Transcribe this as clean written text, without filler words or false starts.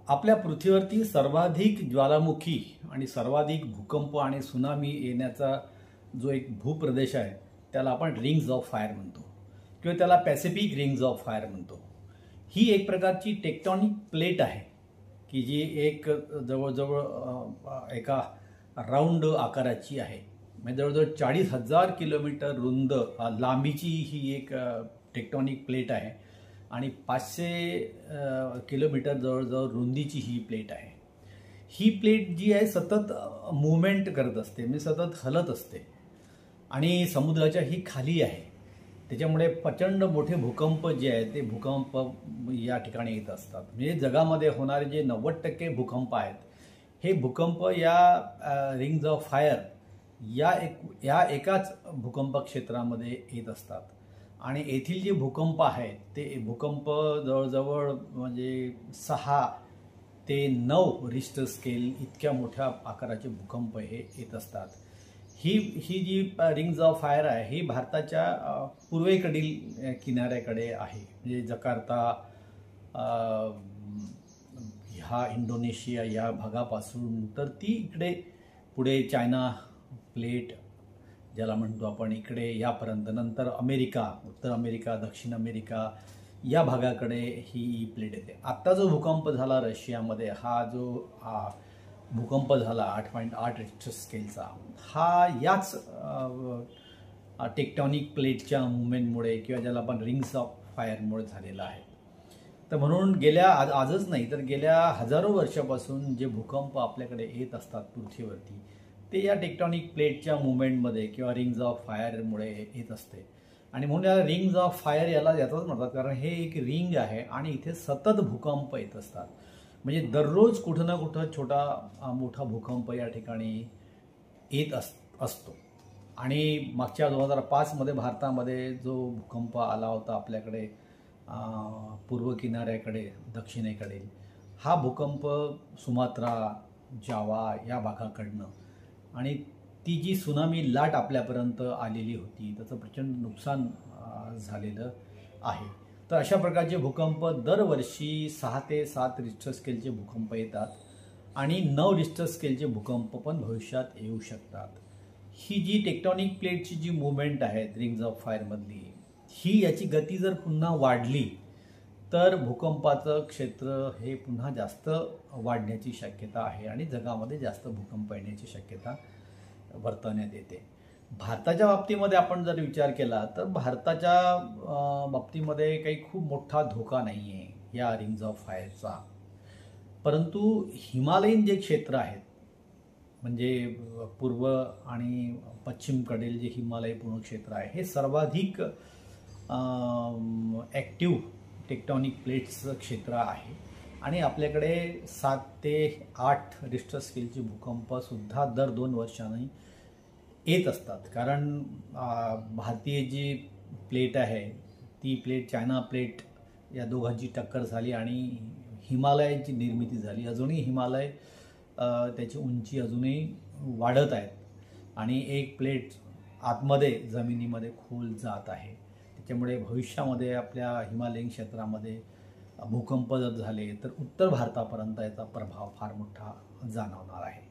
आपल्या पृथ्वीवरती सर्वाधिक ज्वालामुखी आणि सर्वाधिक भूकंप आणि सुनामी येण्याचा जो एक भूप्रदेश आहे त्याला आपण रिंग्स ऑफ फायर म्हणतो किंवा त्याला पॅसिफिक रिंग्स ऑफ फायर म्हणतो। ही एक प्रकारची टेक्टॉनिक प्लेट आहे की जी एक जवळजवळ एका राऊंड आकाराची आहे। म्हणजे जवळजवळ 40,000 किलोमीटर रुंद लांबीची ही एक टेक्टॉनिक प्लेट आहे आणि 500 किलोमीटर जवळजवळ रुंदीची ही प्लेट आहे। ही प्लेट जी आहे सतत मूव्हमेंट करत असते, म्हणजे सतत हलत असते आणि समुद्राच्या ही खाली आहे। त्याच्यामुळे प्रचंड मोठे भूकंप जे आहेत ते भूकंप या ठिकाणी येत असतात। म्हणजे जगामध्ये होणारे जे 90% भूकंप आहेत हे भूकंप या रिंग्स ऑफ फायर या एकाच भूकंप क्षेत्रामध्ये येत असतात आणि येथील जे भूकंप आहेत ते भूकंप जवळजवळ म्हणजे 6 ते 9 रिश्टर स्केल इतक्या मोठ्या आकाराचे भूकंप हे येत असतात। ही जी रिंग्स ऑफ फायर आहे ही भारताच्या पूर्वेकडील किनाऱ्याकडे आहे। म्हणजे जकार्ता ह्या इंडोनेशिया या भागापासून तर ती इकडे पुढे चायना प्लेट ज्याला म्हणतो आपण इकडे यापर्यंत, नंतर अमेरिका, उत्तर अमेरिका, दक्षिण अमेरिका या भागाकडे ही प्लेट येते। आत्ता जो भूकंप झाला रशियामध्ये, हा जो भूकंप झाला 8.8 रिक्टर स्केलचा, हा याच टेक्टॉनिक प्लेटच्या मूवमेंटमुळे किंवा ज्याला आपण रिंग्स ऑफ फायरमुळे झालेला आहे। तर म्हणून आजच नाही तर गेल्या हजारो वर्षापासून जे भूकंप आपल्याकडे येत असतात पृथ्वीवरती ते या टेक्टॉनिक प्लेटच्या मूवमेंटमध्ये किंवा रिंग्स ऑफ फायरमुळे येत असते। आणि म्हणून याला रिंग्स ऑफ फायर याचाच म्हणतात, कारण हे एक रिंग आहे आणि इथे सतत भूकंप येत असतात। म्हणजे दररोज कुठं ना कुठं छोटा मोठा भूकंप या ठिकाणी येत असतो। आणि मागच्या 2005 मध्ये भारतामध्ये जो भूकंप आला होता आपल्याकडे पूर्व किनाऱ्याकडे दक्षिणेकडे, हा भूकंप सुमात्रा, जावा या भागाकडनं, आणि ती जी सुनामी लाट आपल्यापर्यंत आलेली होती त्याचं प्रचंड नुकसान झालेलं आहे। तर अशा प्रकारचे भूकंप दरवर्षी 6 ते 7 रिश्टर स्केलचे भूकंप येतात आणि 9 रिश्टर स्केलचे भूकंप पण भविष्यात येऊ शकतात। ही जी टेक्टॉनिक प्लेटची जी मूवमेंट आहे रिंग्स ऑफ फायरमधली, ही याची गती जर पुन्हा वाढली तर भूकंपाचं क्षेत्र हे पुन्हा जास्त वाढण्याची शक्यता आहे आणि जगामध्ये जास्त भूकंप येण्याची शक्यता वर्तवण्यात येते। भारताच्या बाबतीमध्ये आपण जर विचार केला तर भारताच्या बाबतीमध्ये काही खूप मोठा धोका नाही आहे या रिंग्स ऑफ फायरचा, परंतु हिमालयीन जे क्षेत्र आहेत म्हणजे पूर्व आणि पश्चिमकडील जे हिमालय पूर्ण क्षेत्र आहे हे सर्वाधिक ॲक्टिव्ह टेक्टॉनिक प्लेट्सचं क्षेत्र आहे आणि आपल्याकडे 7 ते 8 रिश्टर स्केलचे भूकंपसुद्धा दर 2 वर्षांनी येत असतात। कारण भारतीय जी प्लेट आहे ती प्लेट चायना प्लेट या दोघांची टक्कर झाली आणि हिमालयाची निर्मिती झाली। अजूनही हिमालय त्याची उंची अजूनही वाढत आहेत आणि एक प्लेट आतमध्ये जमिनीमध्ये खोल जात आहे। त्याच्यामुळे भविष्यामध्ये आपल्या हिमालयीन क्षेत्रामध्ये भूकंप जर झाले तर उत्तर भारतापर्यंत याचा प्रभाव फार मोठा जाणवणार आहे।